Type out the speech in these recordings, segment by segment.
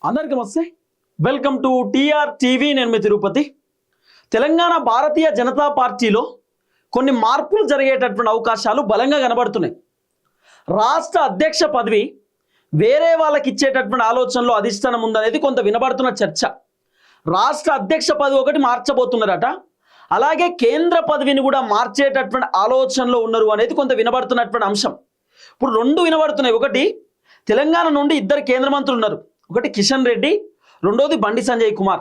అందరికీ నమస్తే. Welcome to TR TV. నేను మీ తిరుపతి. తెలంగాణ భారతీయ జనతా పార్టీలో కొన్ని మార్పులు జరిగేటటువంటి అవకాశాలు బలంగా కనబడుతున్నాయి. రాష్ట్ర అధ్యక్ష పదవి వేరే వాళ్ళకి ఇచ్చేటటువంటి ఆలోచనలో అధిష్టానం ఉందనేది కొంత వినబడుతున్న చర్చ. రాష్ట్ర అధ్యక్ష పదవి ఒకటి మార్చబోతున్నారట, అలాగే కేంద్ర పదవిని కూడా మార్చేటటువంటి ఆలోచనలో ఉన్నారు అనేది కొంత వినబడుతున్నటువంటి అంశం. ఇప్పుడు రెండు వినబడుతున్నాయి. ఒకటి, తెలంగాణ నుండి ఇద్దరు కేంద్ర మంత్రులు ఉన్నారు. ఒకటి కిషన్ రెడ్డి, రెండోది బండి సంజయ్ కుమార్.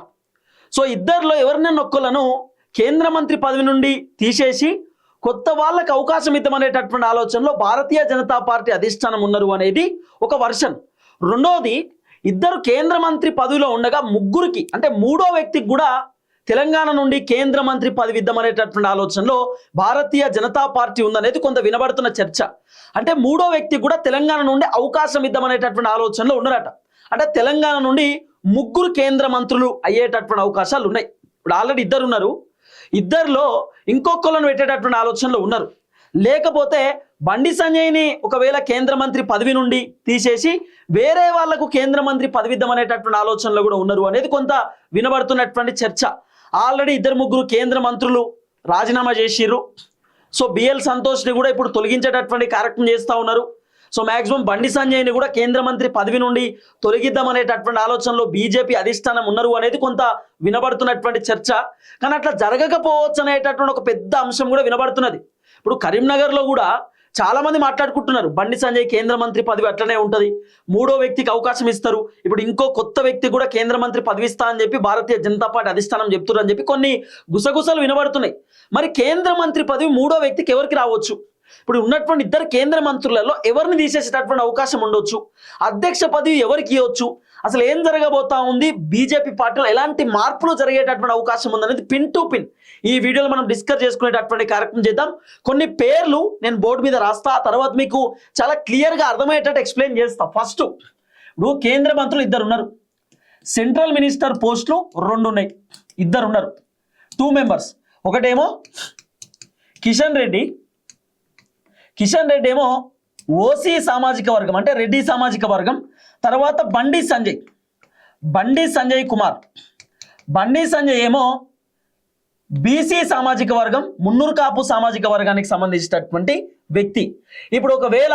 సో ఇద్దరిలో ఎవరినైనా ఒక్కలను కేంద్ర మంత్రి పదవి నుండి తీసేసి కొత్త వాళ్ళకి అవకాశం ఇద్దామనేటటువంటి ఆలోచనలో భారతీయ జనతా పార్టీ అధిష్టానం ఉన్నారు అనేది ఒక వర్షన్. రెండోది, ఇద్దరు కేంద్ర మంత్రి పదవిలో ఉండగా ముగ్గురికి అంటే మూడో వ్యక్తికి కూడా తెలంగాణ నుండి కేంద్ర మంత్రి పదవి ఇద్దామనేటటువంటి ఆలోచనలో భారతీయ జనతా పార్టీ ఉందనేది కొంత వినబడుతున్న చర్చ. అంటే మూడో వ్యక్తికి కూడా తెలంగాణ నుండి అవకాశం ఇద్దామనేటటువంటి ఆలోచనలో ఉన్నారట. అంటే తెలంగాణ నుండి ముగ్గురు కేంద్ర మంత్రులు అయ్యేటటువంటి అవకాశాలు ఉన్నాయి. ఇప్పుడు ఆల్రెడీ ఇద్దరు ఉన్నారు, ఇద్దరిలో ఇంకొకళ్ళను పెట్టేటటువంటి ఆలోచనలో ఉన్నారు. లేకపోతే బండి సంజయ్ని ఒకవేళ కేంద్ర మంత్రి పదవి నుండి తీసేసి వేరే వాళ్లకు కేంద్ర మంత్రి పదవి ఇద్దామనేటటువంటి ఆలోచనలో కూడా ఉన్నారు అనేది కొంత వినబడుతున్నటువంటి చర్చ. ఆల్రెడీ ఇద్దరు ముగ్గురు కేంద్ర మంత్రులు రాజీనామా చేసిర్రు. సో బిఎల్ సంతోష్ని కూడా ఇప్పుడు తొలగించేటటువంటి కార్యక్రమం చేస్తూ ఉన్నారు. సో మ్యాక్సిమం బండి సంజయ్ని కూడా కేంద్ర మంత్రి పదవి నుండి తొలగిద్దామనేటటువంటి ఆలోచనలో బీజేపీ అధిష్టానం ఉన్నారు అనేది కొంత వినబడుతున్నటువంటి చర్చ. కానీ అట్లా జరగకపోవచ్చు అనేటటువంటి ఒక పెద్ద అంశం కూడా వినబడుతున్నది. ఇప్పుడు కరీంనగర్లో కూడా చాలా మంది మాట్లాడుకుంటున్నారు, బండి సంజయ్ కేంద్ర మంత్రి పదవి అట్లనే ఉంటుంది, మూడో వ్యక్తికి అవకాశం ఇస్తారు, ఇప్పుడు ఇంకో కొత్త వ్యక్తి కూడా కేంద్ర మంత్రి పదవి ఇస్తా అని చెప్పి భారతీయ జనతా పార్టీ అధిష్టానం చెప్తున్నారు అని చెప్పి కొన్ని గుసగుసలు వినబడుతున్నాయి. మరి కేంద్ర మంత్రి పదవి మూడో వ్యక్తికి ఎవరికి రావచ్చు? ఇప్పుడు ఉన్నటువంటి ఇద్దరు కేంద్ర మంత్రులలో ఎవరిని తీసేసేటటువంటి అవకాశం ఉండొచ్చు? అధ్యక్ష పదవి ఎవరికి ఇవ్వచ్చు? అసలు ఏం జరగబోతా ఉంది? బీజేపీ పార్టీలో ఎలాంటి మార్పులు జరిగేటటువంటి అవకాశం ఉందనేది పిన్ టు పిన్ ఈ వీడియోలో మనం డిస్కస్ చేసుకునేటటువంటి కార్యక్రమం చేద్దాం. కొన్ని పేర్లు నేను బోర్డు మీద రాస్తా, తర్వాత మీకు చాలా క్లియర్గా అర్థమయ్యేటట్టు ఎక్స్ప్లెయిన్ చేస్తా. ఫస్ట్, ఇప్పుడు కేంద్ర మంత్రులు ఇద్దరు ఉన్నారు, సెంట్రల్ మినిస్టర్ పోస్టులు రెండు ఉన్నాయి, ఇద్దరు ఉన్నారు, 2 మెంబర్స్. ఒకటేమో కిషన్ రెడ్డి ఏమో ఓసీ సామాజిక వర్గం అంటే రెడ్డి సామాజిక వర్గం. తర్వాత బండి సంజయ్ కుమార్ ఏమో బీసీ సామాజిక వర్గం, మున్నూరు కాపు సామాజిక వర్గానికి సంబంధించినటువంటి వ్యక్తి. ఇప్పుడు ఒకవేళ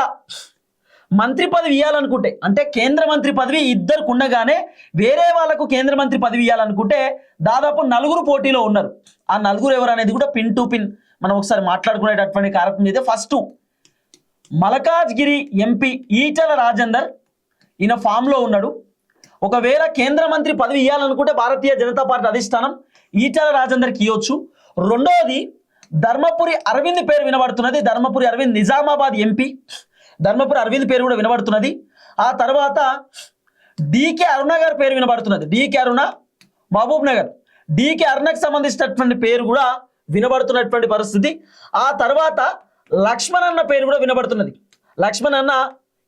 మంత్రి పదవి ఇవ్వాలనుకుంటే అంటే కేంద్ర మంత్రి పదవి ఇద్దరికి ఉండగానే వేరే వాళ్ళకు కేంద్ర మంత్రి పదవి ఇవ్వాలనుకుంటే దాదాపు 4 పోటీలో ఉన్నారు. ఆ 4 ఎవరు అనేది కూడా పిన్ టు పిన్ మనం ఒకసారి మాట్లాడుకునేటటువంటి కార్యక్రమం అయితే, ఫస్ట్ మల్కాజ్గిరి ఎంపీ ఈటల రాజేందర్, ఈయన ఫామ్లో ఉన్నాడు. ఒకవేళ కేంద్ర మంత్రి పదవి ఇవ్వాలనుకుంటే భారతీయ జనతా పార్టీ అధిష్టానం ఈటల రాజేందర్కి ఇవ్వచ్చు. రెండోది, ధర్మపురి అరవింద్ పేరు వినబడుతున్నది. ధర్మపురి అరవింద్ నిజామాబాద్ ఎంపీ, ధర్మపురి అరవింద్ పేరు కూడా వినబడుతున్నది. ఆ తర్వాత డికే అరుణ గారి పేరు వినబడుతున్నది. డికే అరుణ మహబూబ్ నగర్, డికే అరుణకు సంబంధించినటువంటి పేరు కూడా వినబడుతున్నటువంటి పరిస్థితి. ఆ తర్వాత లక్ష్మణ్ అన్న పేరు కూడా వినబడుతున్నది. లక్ష్మణ్ అన్న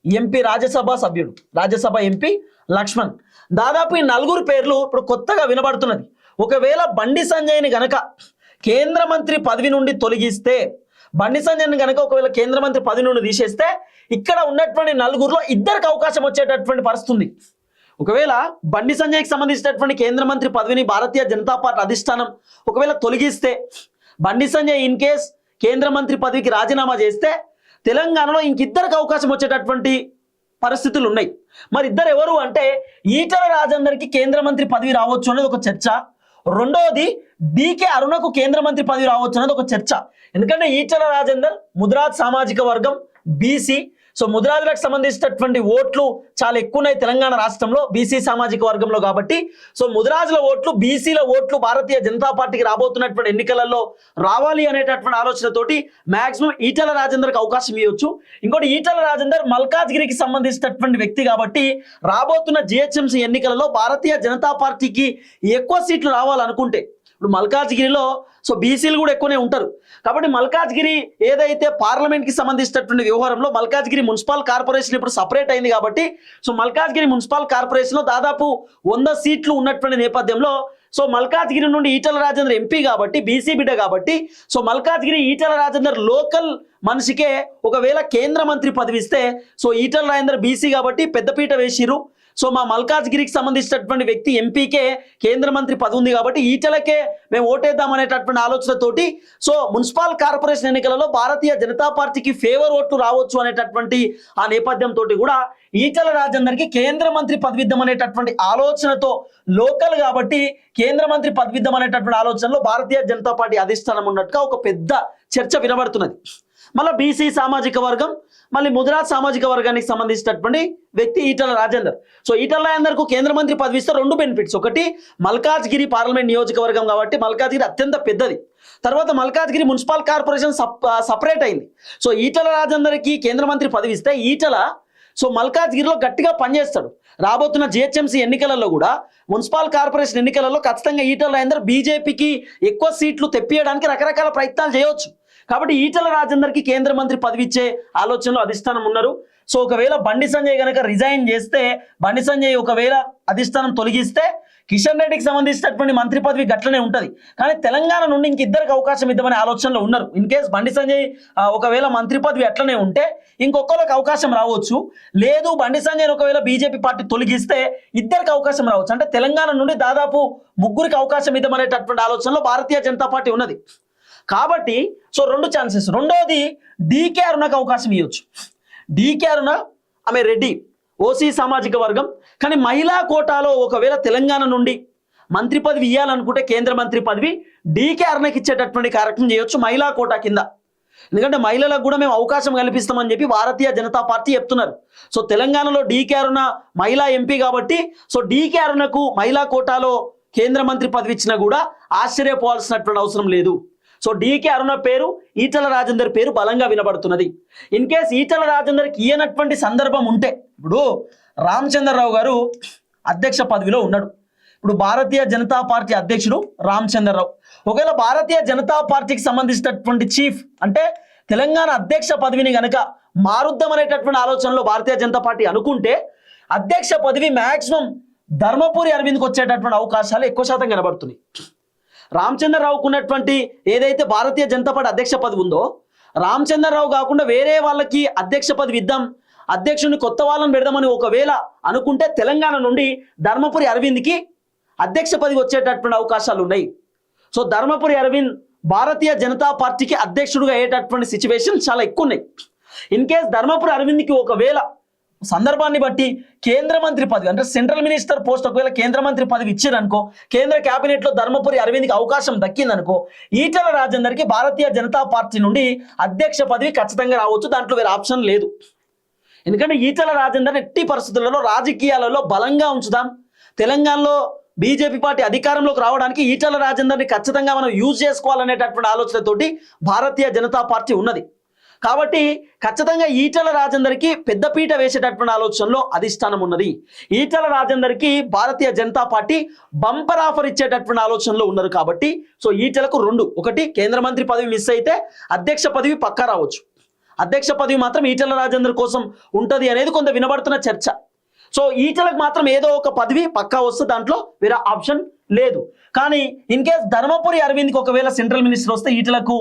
ఎంపీ, రాజ్యసభ సభ్యుడు, రాజ్యసభ ఎంపీ లక్ష్మణ్. దాదాపు ఈ 4 పేర్లు ఇప్పుడు కొత్తగా వినబడుతున్నది. ఒకవేళ బండి సంజయ్ని గనక కేంద్ర మంత్రి పదవి నుండి తొలగిస్తే, బండి సంజయ్ని గనక ఒకవేళ కేంద్ర మంత్రి పదవి నుండి తీసేస్తే ఇక్కడ ఉన్నటువంటి 4లో ఇద్దరికి అవకాశం వచ్చేటటువంటి పరిస్థితి ఉంది. ఒకవేళ బండి సంజయ్కి సంబంధించినటువంటి కేంద్ర మంత్రి పదవిని భారతీయ జనతా పార్టీ అధిష్టానం ఒకవేళ తొలగిస్తే, బండి సంజయ్ ఇన్ కేస్ కేంద్ర మంత్రి పదవికి రాజీనామా చేస్తే తెలంగాణలో ఇంకిద్దరికి అవకాశం వచ్చేటటువంటి పరిస్థితులు ఉన్నాయి. మరి ఇద్దరు ఎవరు అంటే, ఈటల రాజేందర్కి కేంద్ర మంత్రి పదవి రావచ్చు అనేది ఒక చర్చ. రెండోది, డికే అరుణకు కేంద్ర మంత్రి పదవి రావచ్చు అనేది ఒక చర్చ. ఎందుకంటే ఈటల రాజేందర్ ముదిరాజ్ సామాజిక వర్గం, బీసీ. సో ముదిరాజులకు సంబంధించినటువంటి ఓట్లు చాలా ఎక్కువ ఉన్నాయి తెలంగాణ రాష్ట్రంలో బీసీ సామాజిక వర్గంలో. కాబట్టి సో ముదిరాజుల ఓట్లు, బీసీల ఓట్లు భారతీయ జనతా పార్టీకి రాబోతున్నటువంటి ఎన్నికలలో రావాలి అనేటటువంటి ఆలోచనతోటి మాక్సిమం ఈటల రాజేందర్కి అవకాశం ఇవ్వచ్చు. ఇంకోటి, ఈటల రాజేందర్ మల్కాజ్గిరికి సంబంధించినటువంటి వ్యక్తి కాబట్టి రాబోతున్న జిహెచ్ఎంసీ ఎన్నికలలో భారతీయ జనతా పార్టీకి ఎక్కువ సీట్లు రావాలనుకుంటే, ఇప్పుడు మల్కాజ్గిరిలో సో బీసీలు కూడా ఎక్కువనే ఉంటారు కాబట్టి మల్కాజ్గిరి ఏదైతే పార్లమెంట్కి సంబంధించినటువంటి వ్యవహారంలో మల్కాజ్గిరి మున్సిపల్ కార్పొరేషన్ ఇప్పుడు సపరేట్ అయింది కాబట్టి సో మల్కాజ్గిరి మున్సిపల్ కార్పొరేషన్లో దాదాపు 100 సీట్లు ఉన్నటువంటి నేపథ్యంలో సో మల్కాజ్గిరి నుండి ఈటల రాజేందర్ ఎంపీ కాబట్టి బీసీ బిడ్డ కాబట్టి సో మల్కాజ్గిరి ఈటల రాజేందర్ లోకల్ మనిషికే ఒకవేళ కేంద్ర మంత్రి పదవి ఇస్తే సో ఈటల రాజేందర్ బీసీ కాబట్టి పెద్దపీట వేసిరు. సో మా మల్కాజ్గిరికి సంబంధించినటువంటి వ్యక్తి ఎంపీకే కేంద్ర మంత్రి పదవి ఉంది కాబట్టి ఈటలకే మేము ఓటేద్దాం అనేటటువంటి ఆలోచనతోటి సో మున్సిపల్ కార్పొరేషన్ ఎన్నికలలో భారతీయ జనతా పార్టీకి ఫేవర్ ఓట్లు రావచ్చు అనేటటువంటి ఆ నేపథ్యంతో కూడా ఈటల రాజేందర్కి కేంద్ర మంత్రి పదవి ఇద్దాం అనేటటువంటి ఆలోచనతో లోకల్ కాబట్టి కేంద్ర మంత్రి పదవి ఇద్దాం అనేటటువంటి ఆలోచనలో భారతీయ జనతా పార్టీ అధిష్టానం ఉన్నట్టుగా ఒక పెద్ద చర్చ వినబడుతున్నది. మళ్ళీ బీసీ సామాజిక వర్గం మళ్ళీ ముదిరాజ్ సామాజిక వర్గానికి సంబంధించినటువంటి వ్యక్తి ఈటల రాజేందర్. సో ఈటల రాజేందర్కు కేంద్ర మంత్రి పదవి ఇస్తే రెండు బెనిఫిట్స్. ఒకటి మల్కాజ్గిరి పార్లమెంట్ నియోజకవర్గం కాబట్టి మల్కాజ్గిరి అత్యంత పెద్దది. తర్వాత మల్కాజ్గిరి మున్సిపల్ కార్పొరేషన్ సపరేట్ అయింది. సో ఈటల రాజేందర్కి కేంద్ర మంత్రి పదవి ఇస్తే ఈటల సో మల్కాజ్గిరిలో గట్టిగా పనిచేస్తాడు. రాబోతున్న జిహెచ్ఎంసీ ఎన్నికలలో కూడా మున్సిపల్ కార్పొరేషన్ ఎన్నికలలో ఖచ్చితంగా ఈటల రాజేందర్ బీజేపీకి ఎక్కువ సీట్లు తెప్పియడానికి రకరకాల ప్రయత్నాలు చేయవచ్చు. కాబట్టి ఈటల రాజేందర్కి కేంద్ర మంత్రి పదవి ఇచ్చే ఆలోచనలో అధిష్టానం ఉన్నారు. సో ఒకవేళ బండి సంజయ్ కనుక రిజైన్ చేస్తే, బండి సంజయ్ ఒకవేళ అధిష్టానం తొలగిస్తే కిషన్ రెడ్డికి సంబంధించినటువంటి మంత్రి పదవి గట్లనే ఉంటుంది. కానీ తెలంగాణ నుండి ఇంకిద్దరికి అవకాశం ఇద్దామనే ఆలోచనలో ఉన్నారు. ఇన్ కేస్ బండి సంజయ్ ఒకవేళ మంత్రి పదవి అట్లనే ఉంటే ఇంకొకరికి అవకాశం రావచ్చు. లేదు బండి సంజయ్ ఒకవేళ బీజేపీ పార్టీ తొలగిస్తే ఇద్దరికి అవకాశం రావచ్చు. అంటే తెలంగాణ నుండి దాదాపు ముగ్గురికి అవకాశం ఇద్దామనేటటువంటి ఆలోచనలో భారతీయ జనతా పార్టీ ఉన్నది. కాబట్టి సో రెండు ఛాన్సెస్. రెండోది డీకే అరుణకు అవకాశం ఇవ్వచ్చు. డీకే అరుణ ఆమె రెడ్డి ఓసీ సామాజిక వర్గం, కానీ మహిళా కోటాలో ఒకవేళ తెలంగాణ నుండి మంత్రి పదవి ఇవ్వాలనుకుంటే కేంద్ర మంత్రి పదవి డీకే అరుణకి ఇచ్చేటటువంటి కార్యక్రమం చేయొచ్చు మహిళా కోటా కింద. ఎందుకంటే మహిళలకు కూడా మేము అవకాశం కల్పిస్తామని చెప్పి భారతీయ జనతా పార్టీ చెప్తున్నారు. సో తెలంగాణలో డీకే అరుణ మహిళా ఎంపీ కాబట్టి సో డీకే అరుణకు మహిళా కోటాలో కేంద్ర మంత్రి పదవి ఇచ్చినా కూడా ఆశ్చర్యపోవాల్సినటువంటి అవసరం లేదు. సో డీకే అరుణ పేరు, ఈటల రాజేందర్ పేరు బలంగా వినబడుతున్నది. ఇన్ కేస్ ఈటల రాజేందర్కి ఇయ్యనటువంటి సందర్భం ఉంటే, ఇప్పుడు రామచంద్రరావు గారు అధ్యక్ష పదవిలో ఉన్నాడు. ఇప్పుడు భారతీయ జనతా పార్టీ అధ్యక్షుడు రామచంద్రరావు. ఒకవేళ భారతీయ జనతా పార్టీకి సంబంధించినటువంటి చీఫ్ అంటే తెలంగాణ అధ్యక్ష పదవిని గనక మారుద్దామనేటటువంటి ఆలోచనలో భారతీయ జనతా పార్టీ అనుకుంటే అధ్యక్ష పదవి మ్యాక్సిమం ధర్మపురి అరవింద్కి వచ్చేటటువంటి అవకాశాలు ఎక్కువ శాతం కనబడుతున్నాయి. రామచంద్రరావుకు ఉన్నటువంటి ఏదైతే భారతీయ జనతా పార్టీ అధ్యక్ష పదవి ఉందో, రామచంద్రరావు కాకుండా వేరే వాళ్ళకి అధ్యక్ష పదవి ఇద్దాం, అధ్యక్షుడిని కొత్త వాళ్ళని పెడదామని ఒకవేళ అనుకుంటే తెలంగాణ నుండి ధర్మపురి అరవింద్కి అధ్యక్ష పదవి వచ్చేటటువంటి అవకాశాలు ఉన్నాయి. సో ధర్మపురి అరవింద్ భారతీయ జనతా పార్టీకి అధ్యక్షుడిగా అయ్యేటటువంటి సిచ్యువేషన్ చాలా ఎక్కువ ఉన్నాయి. ఇన్ కేస్ ధర్మపురి అరవింద్కి ఒకవేళ సందర్భాన్ని బట్టి కేంద్ర మంత్రి పదవి అంటే సెంట్రల్ మినిస్టర్ పోస్ట్ ఒకవేళ కేంద్ర మంత్రి పదవి ఇచ్చారనుకో, కేంద్ర కేబినెట్లో ధర్మపురి అరవింద్కి అవకాశం దక్కిందనుకో, ఈటల రాజేందర్కి భారతీయ జనతా పార్టీ నుండి అధ్యక్ష పదవి ఖచ్చితంగా రావచ్చు. దాంట్లో వేరే ఆప్షన్ లేదు. ఎందుకంటే ఈటల రాజేందర్ ఎట్టి పరిస్థితులలో రాజకీయాలలో బలంగా ఉంచుదాం, తెలంగాణలో బీజేపీ పార్టీ అధికారంలోకి రావడానికి ఈటల రాజేందర్ని ఖచ్చితంగా మనం యూజ్ చేసుకోవాలనేటటువంటి ఆలోచనతోటి భారతీయ జనతా పార్టీ ఉన్నది. కాబట్టి ఖచ్చితంగా ఈటల రాజేందర్కి పెద్దపీట వేసేటటువంటి ఆలోచనలో అధిష్టానం ఉన్నది. Etela రాజేందర్కి Bharatiya Janata party bumper offer ఇచ్చేటటువంటి ఆలోచనలో ఉన్నారు. కాబట్టి సో ఈటలకు రెండు, ఒకటి కేంద్ర మంత్రి పదవి మిస్ అయితే అధ్యక్ష పదవి పక్కా రావచ్చు, అధ్యక్ష పదవి మాత్రం ఈటల రాజేందర్ కోసం ఉంటుంది అనేది కొంత వినబడుతున్న చర్చ. సో ఈటలకు మాత్రం ఏదో ఒక పదవి పక్కా వస్తే దాంట్లో వేరే ఆప్షన్ లేదు. కానీ ఇన్ కేస్ ధర్మపురి అరవింద్కి ఒకవేళ సెంట్రల్ మినిస్టర్ వస్తే ఈటలకు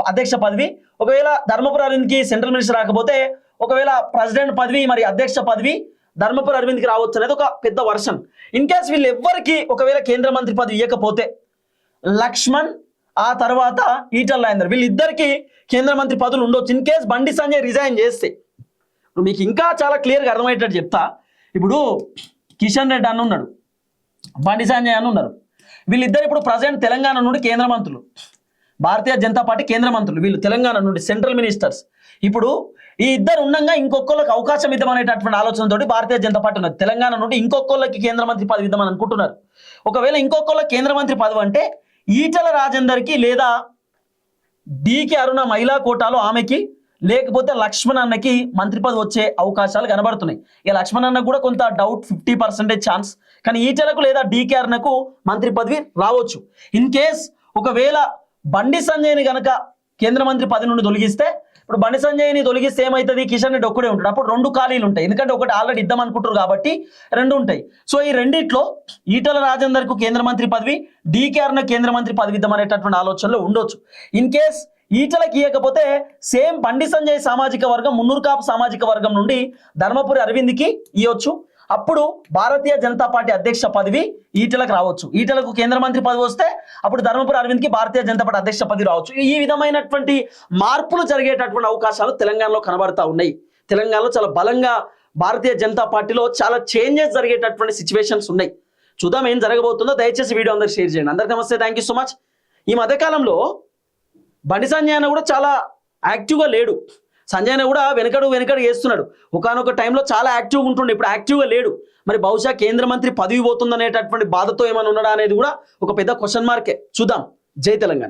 అధ్యక్ష పదవి, ఒకవేళ ధర్మపురి అరవింద్కి సెంట్రల్ మినిస్టర్ రాకపోతే ఒకవేళ ప్రెసిడెంట్ పదవి మరి అధ్యక్ష పదవి ధర్మపురి అరవింద్కి రావచ్చు అనేది ఒక పెద్ద వర్షన్. ఇన్ కేస్ వీళ్ళు ఎవ్వరికి ఒకవేళ కేంద్ర మంత్రి పదవి ఇవ్వకపోతే లక్ష్మణ్ ఆ తర్వాత ఈటల రాజేందర్ వీళ్ళిద్దరికి కేంద్ర మంత్రి పదవులు ఉండొచ్చు. In case Bandi Sanjay resign చేస్తే, ఇప్పుడు మీకు ఇంకా చాలా క్లియర్గా అర్థమయ్యేటట్టు చెప్తా. ఇప్పుడు కిషన్ రెడ్డి అన్న ఉన్నాడు, బండి సంజయ్ అన్న ఉన్నారు. వీళ్ళిద్దరు ఇప్పుడు ప్రజెంట్ తెలంగాణ నుండి కేంద్ర మంత్రులు, భారతీయ జనతా పార్టీ కేంద్ర మంత్రులు, వీళ్ళు తెలంగాణ నుండి సెంట్రల్ మినిస్టర్స్. ఇప్పుడు ఈ ఇద్దరు ఉండగా ఇంకొకళ్ళకి అవకాశం ఇద్దామనేటటువంటి ఆలోచనతోటి భారతీయ జనతా పార్టీ ఉన్నది. తెలంగాణ నుండి ఇంకొకళ్ళకి కేంద్ర మంత్రి పదవి ఇద్దామని అనుకుంటున్నారు. ఒకవేళ ఇంకొకళ్ళకి కేంద్ర మంత్రి పదవి అంటే ఈటల రాజేందర్కి లేదా డీకే అరుణ మహిళా కోటాలో ఆమెకి, లేకపోతే లక్ష్మణ్ అన్నకి మంత్రి పదవి వచ్చే అవకాశాలు కనబడుతున్నాయి. ఇక లక్ష్మణ్ అన్నకు కూడా కొంత డౌట్, 50% ఛాన్స్. కానీ ఈటలకు లేదా డీకే అరుణకు మంత్రి పదవి రావచ్చు. ఇన్ కేస్ ఒకవేళ బండి సంజయ్ని కనుక కేంద్ర మంత్రి పదవి నుండి తొలగిస్తే, ఇప్పుడు బండి సంజయ్ని తొలగిస్తే ఏమవుతుంది, కిషన్ రెడ్డి ఒక్కడే ఉంటాడు. అప్పుడు రెండు ఖాళీలు ఉంటాయి. ఎందుకంటే ఒకటి ఆల్రెడీ ఇద్దాం అనుకుంటారు కాబట్టి రెండు ఉంటాయి. సో ఈ రెండిట్లో ఈటల రాజేందర్కు కేంద్ర మంత్రి పదవి, డీకే అరుణ కేంద్ర మంత్రి పదవి ఇద్దామనేటటువంటి ఆలోచనలో ఉండొచ్చు. ఇన్ కేస్ ఈటలకి ఇవ్వకపోతే సేమ్ బండి సంజయ్ సామాజిక వర్గం, మున్నూరు కాపు సామాజిక వర్గం నుండి ధర్మపురి అరవింద్కి ఇవ్వచ్చు. అప్పుడు భారతీయ జనతా పార్టీ అధ్యక్ష పదవి ఈటెలకు రావచ్చు. ఈటెలకు కేంద్ర మంత్రి పదవి వస్తే అప్పుడు ధర్మపురి అరవింద్కి భారతీయ జనతా పార్టీ అధ్యక్ష పదవి రావచ్చు. ఈ విధమైనటువంటి మార్పులు జరిగేటటువంటి అవకాశాలు తెలంగాణలో కనబడతా ఉన్నాయి. తెలంగాణలో చాలా బలంగా భారతీయ జనతా పార్టీలో చాలా చేంజెస్ జరిగేటటువంటి సిచ్యువేషన్స్ ఉన్నాయి. చూద్దాం ఏం జరగబోతుందో. దయచేసి వీడియో అందరికి షేర్ చేయండి. అందరికీ నమస్తే, థ్యాంక్ యూ సో మచ్. ఈ మధ్యకాలంలో బండి సంజయ్ అన్న కూడా చాలా యాక్టివ్గా లేడు. సంజయ్ అన్న కూడా వెనకడు చేస్తున్నాడు. ఒకానొక టైంలో చాలా యాక్టివ్గా ఉంటుండే, ఇప్పుడు యాక్టివ్గా లేడు. మరి బహుశా కేంద్ర మంత్రి పదవి పోతుందనేటటువంటి బాధతో ఏమైనా ఉన్నాడా అనేది కూడా ఒక పెద్ద క్వశ్చన్ మార్కే. చూద్దాం. జై తెలంగాణ.